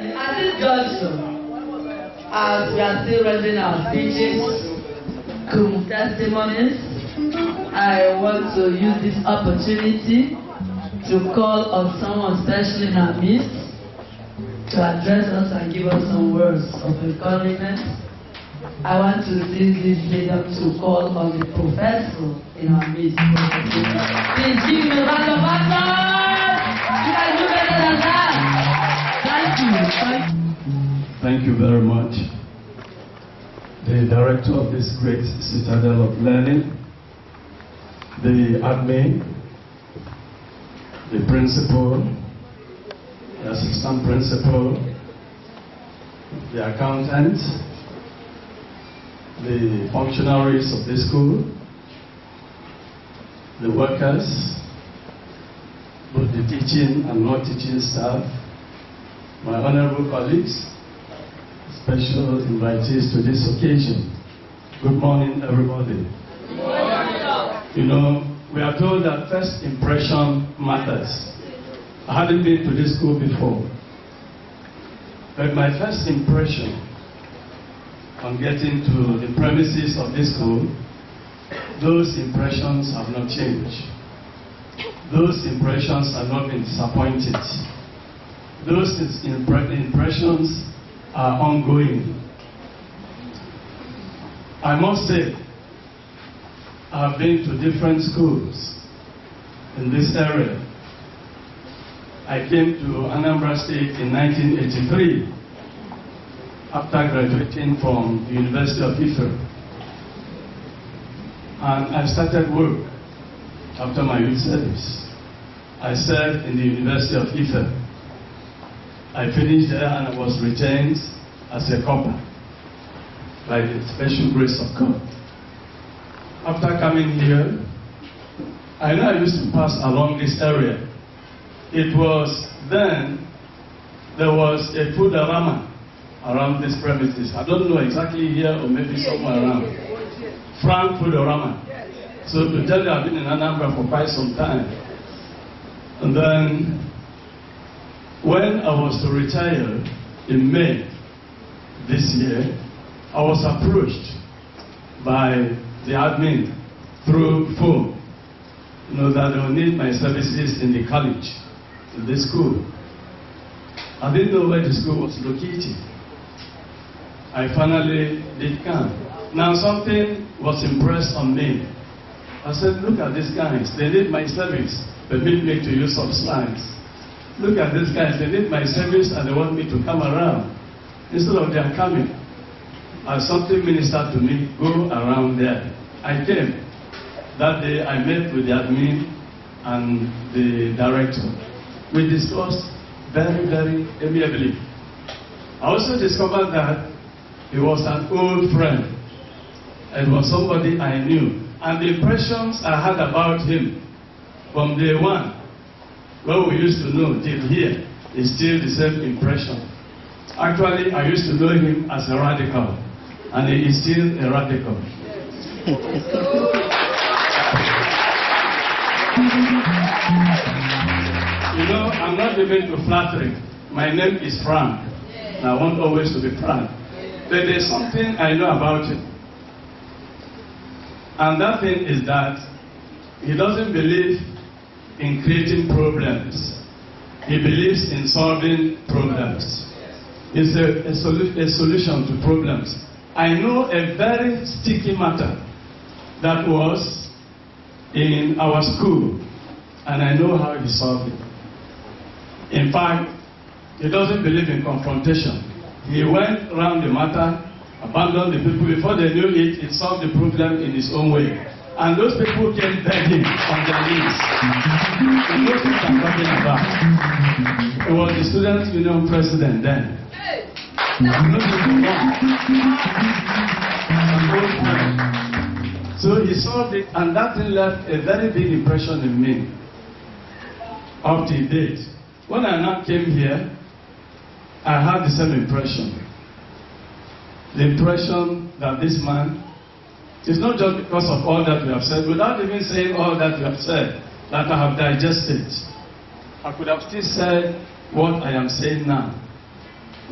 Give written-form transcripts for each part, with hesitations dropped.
At this junction, as we are still rendering our speeches, testimonies, I want to use this opportunity to call on someone special in our midst to address us and give us some words of encouragement. I want to use this medium to call on the professor in our midst. Please give me a round of applause. You can do better than that. Thank you. Thank you very much. The director of this great citadel of learning, the admin, the principal, the assistant principal, the accountant, the functionaries of this school, the workers, both the teaching and non-teaching staff, my honorable colleagues, special invitees to this occasion. Good morning, everybody. Good morning. You know, we are told that first impression matters. I hadn't been to this school before, but my first impression on getting to the premises of this school, those impressions have not changed. Those impressions have not been disappointed. Those impressions are ongoing. I must say, I have been to different schools in this area. I came to Anambra State in 1983 after graduating from the University of Ife. And I started work after my youth service. I served in the University of Ife. I finished there and I was retained as a copper by the special grace of God. After coming here, I know I used to pass along this area. It was then, there was a foodorama around this premises. I don't know exactly here or maybe somewhere around. Frank Foodorama. So to tell you, I've been in Anambra for quite some time. And then, when I was to retire in May this year, I was approached by the admin through phone, that they will need my services in the college, in the school. I didn't know where the school was located. I finally did come. Now something was impressed on me. I said, look at these guys, they need my service. Permit me to use some slides. Look at these guys, they need my service and they want me to come around. Instead of their coming, as something ministered to me, go around there. I came. That day I met with the admin and the director. We discussed very, very amiably. I also discovered that he was an old friend. It was somebody I knew. And the impressions I had about him from day one, what we used to know till here, is still the same impression. Actually, I used to know him as a radical, and he is still a radical. I'm not given to flattery. My name is Frank, and I want always to be frank. But there's something I know about him. And that thing is that he doesn't believe in creating problems. He believes in solving problems. It's a solution to problems. I know a very sticky matter that was in our school, and I know how he solved it. In fact, he doesn't believe in confrontation. He went around the matter, abandoned the people. Before they knew it, he solved the problem in his own way. And those people came begging on their knees. He knows what I'm talking about. He was the Students' Union president then. So he solved it, and that thing left a very big impression in me up to date. When I now came here, I had the same impression. The impression that this man, it's not just because of all that we have said, without even saying all that we have said, that I have digested. I could have still said what I am saying now.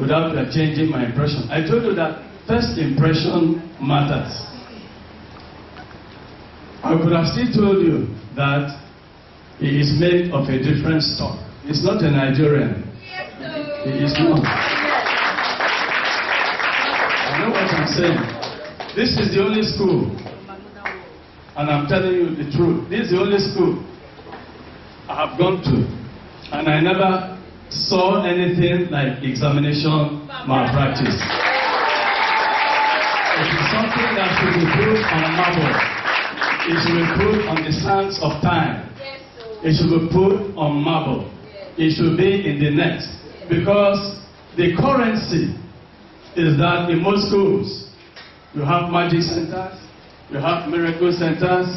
without changing my impression. I told you that first impression matters. I could have still told you that he is made of a different stock. He's not a Nigerian. He is not. I know what I'm saying. This is the only school, and I'm telling you the truth. This is the only school I have gone to, and I never saw anything like examination malpractice. It is something that should be put on marble. It should be put on the sands of time. It should be put on marble. It should be in the net. Because the currency is that in most schools, you have magic centers, you have miracle centers,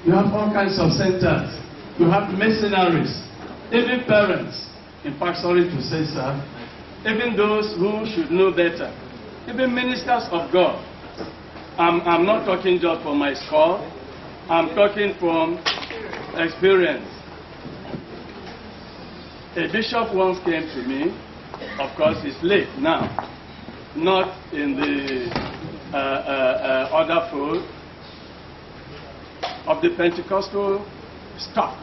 you have all kinds of centers, you have mercenaries, even parents. In fact, sorry to say, sir, even those who should know better, even ministers of God. I'm not talking just from my score, I'm talking from experience. A bishop once came to me, of course it's late now, not in the order fold of the Pentecostal stock.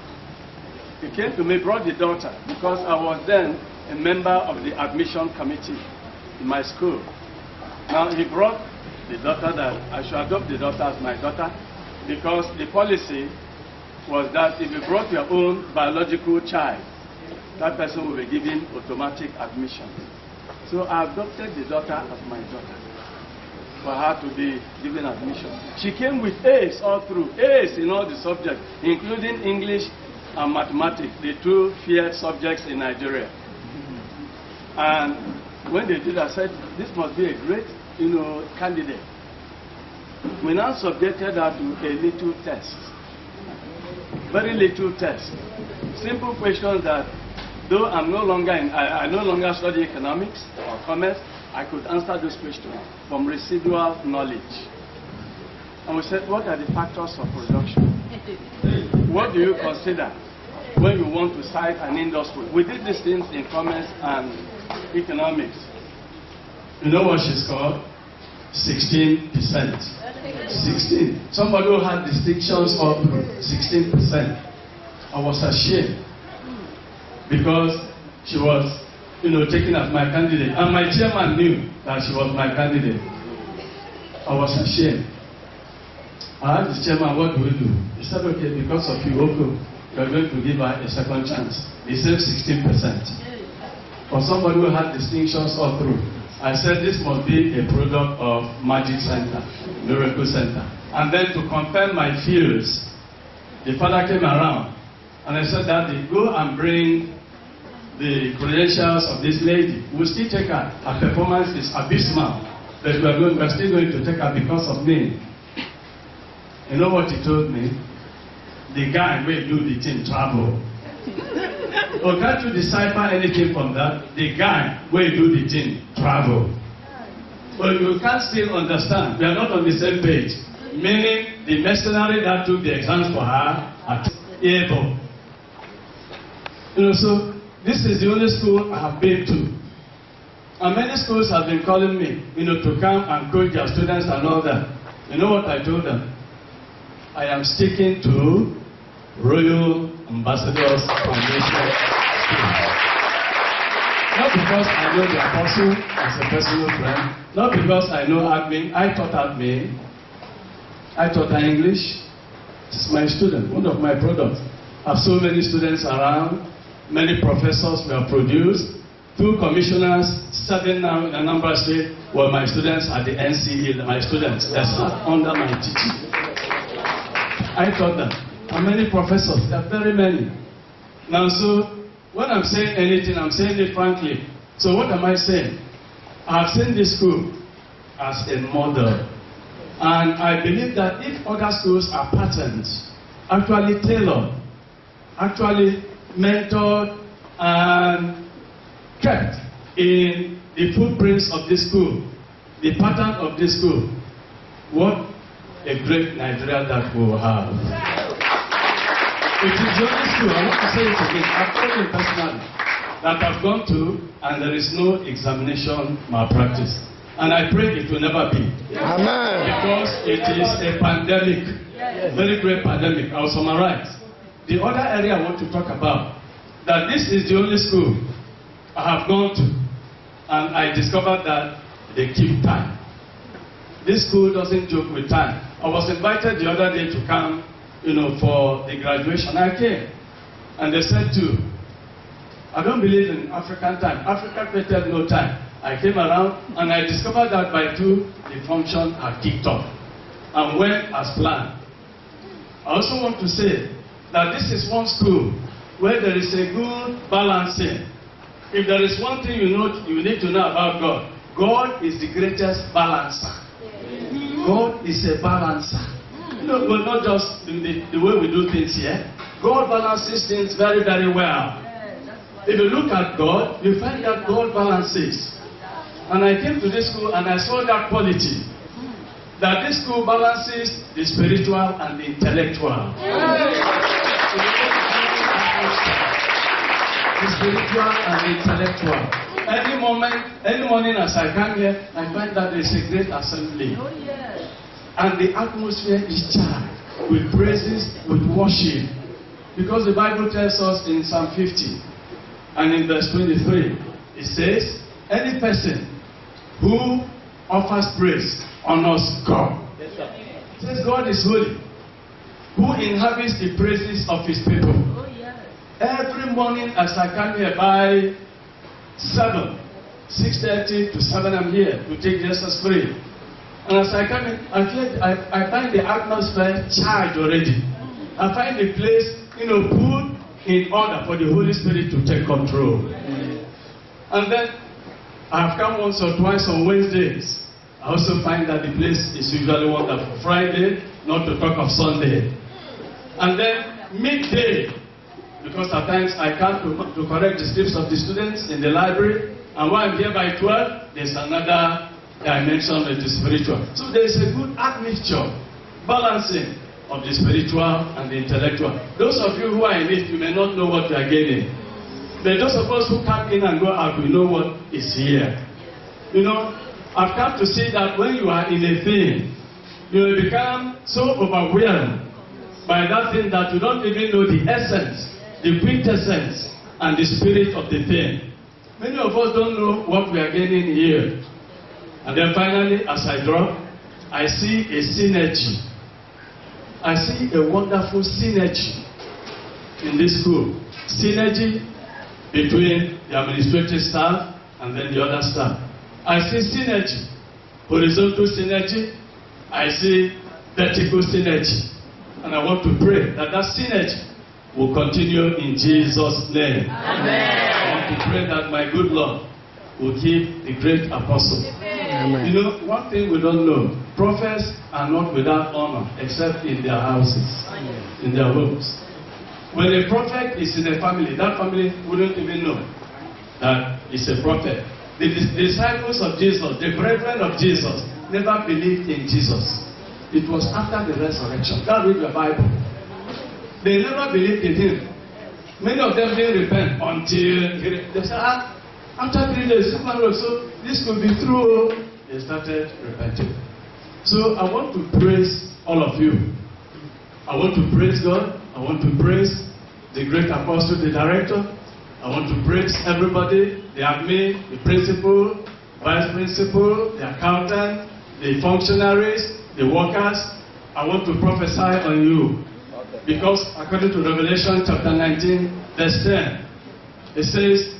He came to me, brought the daughter, because I was then a member of the admission committee in my school. Now he brought the daughter that I should adopt the daughter as my daughter, because the policy was that if you brought your own biological child, that person will be given automatic admission. So I adopted the daughter as my daughter for her to be given admission. She came with A's all through, A's in all the subjects, including English and mathematics, the two feared subjects in Nigeria. And when they did, I said, this must be a great, candidate. We now subjected her to a little test, very little test, simple questions that, though I'm no longer I no longer study economics or commerce, I could answer those questions from residual knowledge. And we said, what are the factors of production? What do you consider when you want to cite an industry? We did these things in commerce and economics. You know what she scored? 16%. 16. Somebody who had distinctions of 16%. I was ashamed because she was, taken as my candidate, and my chairman knew that she was my candidate. I was ashamed. I asked the chairman, what do we do? He said, okay, because of you, Oko, we are going to give her a second chance. He said 16%. For somebody who had distinctions all through, I said this must be a product of Magic Center, Miracle Center. And then to confirm my fears, the father came around and I said, Daddy, go and bring the credentials of this lady. We'll still take her. Her performance is abysmal, but we're still going to take her because of me. You know what he told me? The guy will do the thing travel. Or can't you decipher anything from that? The guy will do the thing travel. But you can't still understand. We are not on the same page. Meaning the mercenary that took the exams for her are able. So this is the only school I have been to. And many schools have been calling me, to come and coach their students and all that. You know what I told them? I am sticking to Royal Ambassadors Foundation School. Not because I know the apostle as a personal friend, not because I know admin. I taught admin. I taught her English. This is my student, one of my products. I have so many students around. Many professors were produced. 2 commissioners, 7 now in Anambra State, were my students at the NCE, my students. They are under my teaching. I taught them. And many professors, there are very many. Now, so, when I'm saying anything, I'm saying it frankly. So what am I saying? I've seen this school as a model. And I believe that if other schools are patterned, actually tailored, actually mentored and kept in the footprints of this school, the pattern of this school, what a great Nigeria that we will have. It is the only school, I want to say it again, I've told you personally, that I've gone to, and there is no examination malpractice. And I pray it will never be. Amen. Because it is a pandemic, very great pandemic. I'll summarize. The other area I want to talk about, that this is the only school I have gone to, and I discovered that they keep time. This school doesn't joke with time. I was invited the other day to come, for the graduation. I came, and they said too, I don't believe in African time. Africa created no time. I came around, and I discovered that by 2, the function had kicked off and went as planned. I also want to say that this is one school where there is a good balancing. If there is one thing you need to know about God, God is the greatest balancer. God is a balancer. But not just the way we do things here. God balances things very, very well. If you look at God, you find that God balances. And I came to this school and I saw that quality. That this school balances the spiritual and the intellectual. The spiritual and the intellectual. Any morning as I come here, I find that there is a great assembly. And the atmosphere is charged with praises, with worship. Because the Bible tells us in Psalm 50 and in verse 23, it says, any person who offers praise honors God. It says God is holy, who inhabits the praises of his people. Every morning as I come here by 6:30 to 7, I'm here to take Jesus free. And as I come in, I find the atmosphere charged already. I find the place, put in order for the Holy Spirit to take control. And then I have come once or twice on Wednesdays. I also find that the place is usually wonderful. Friday, not to talk of Sunday. And then midday, because at times I come to correct the scripts of the students in the library, and while I'm here by 12, there's another dimension of the spiritual. So there is a good admixture, balancing of the spiritual and the intellectual. Those of you who are in it, you may not know what you are getting. But those of us who come in and go out, we know what is here. I've come to see that when you are in a thing, you will become so overwhelmed by that thing that you don't even know the essence, the quintessence, and the spirit of the thing. Many of us don't know what we are getting here. And then finally, as I drop, I see a synergy. I see a wonderful synergy in this school. Synergy between the administrative staff and then the other staff. I see synergy, horizontal synergy. I see vertical synergy. And I want to pray that synergy will continue in Jesus' name. Amen. I want to pray that my good Lord will keep the great apostle. Amen. One thing we don't know, prophets are not without honor except in their houses, in their homes. When a prophet is in a family, that family wouldn't even know that he's a prophet. The disciples of Jesus, the brethren of Jesus, never believed in Jesus. It was after the resurrection. Go read your Bible. They never believed in him. Many of them didn't repent until they said, after 3 days, so this could be true. They started repenting. So I want to praise all of you. I want to praise God. I want to praise the great apostle, the director. I want to praise everybody, the admin, the principal, vice principal, the accountant, the functionaries, the workers. I want to prophesy on you. Because according to Revelation chapter 19, verse 10, it says,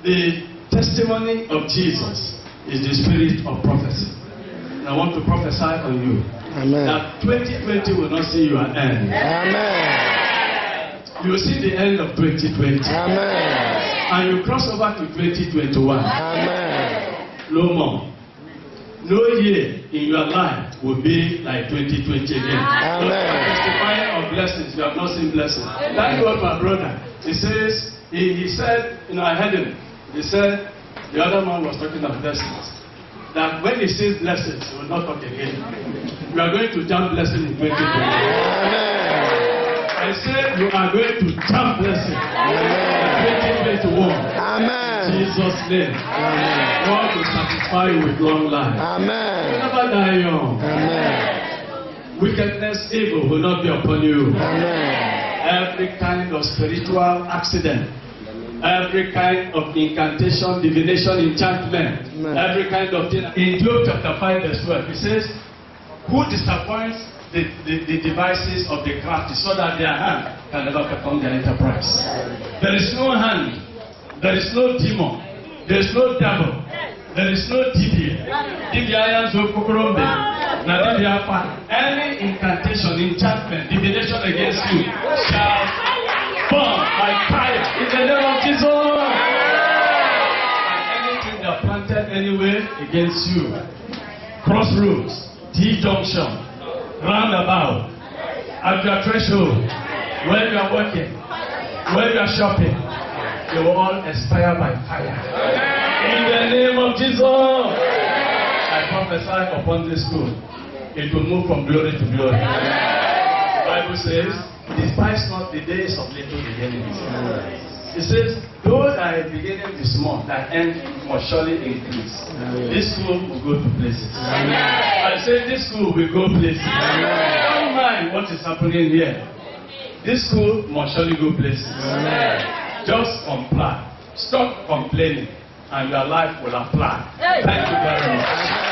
the testimony of Jesus is the spirit of prophecy. And I want to prophesy on you. Amen. That 2020 will not see your end. Amen. You will see the end of 2020. Amen. And you cross over to 2021. Amen. No more. No year in your life will be like 2020 again. Amen. Testifying of blessings, you have not seen blessings. That's what my brother, he says, he said, I heard him. He said, the other man was talking of blessings. That when he sees blessings, he will not talk again. We are going to jump blessing in 2020. Amen. I I say you are going to jump blessing. 2021. Amen. Jesus' name. Amen. God will satisfy you with long life. Amen. You never die young. Amen. Wickedness, evil will not be upon you. Amen. Every kind of spiritual accident, every kind of incantation, divination, enchantment, every kind of thing. In Job chapter 5 verse 12, it says, who disappoints the devices of the crafty so that their hand can never perform their enterprise. There is no hand, there is no demon, there is no devil, there is no Dibia. Any incantation, enchantment, divination against you shall burn by fire in the name of Jesus. And anything that planted anywhere against you, crossroads, T-junction, roundabout, at your threshold, where you are working, where you are shopping, they will all expire by fire. In the name of Jesus, I prophesy upon this school, it will move from glory to glory. The Bible says, despise not the days of little beginnings. It says, though thy beginning is small, thy end must surely increase. This school will go to places. I say this school will go places. Don't mind what is happening here. This school must surely go places. Just comply. Stop complaining, and your life will apply. Thank you very much.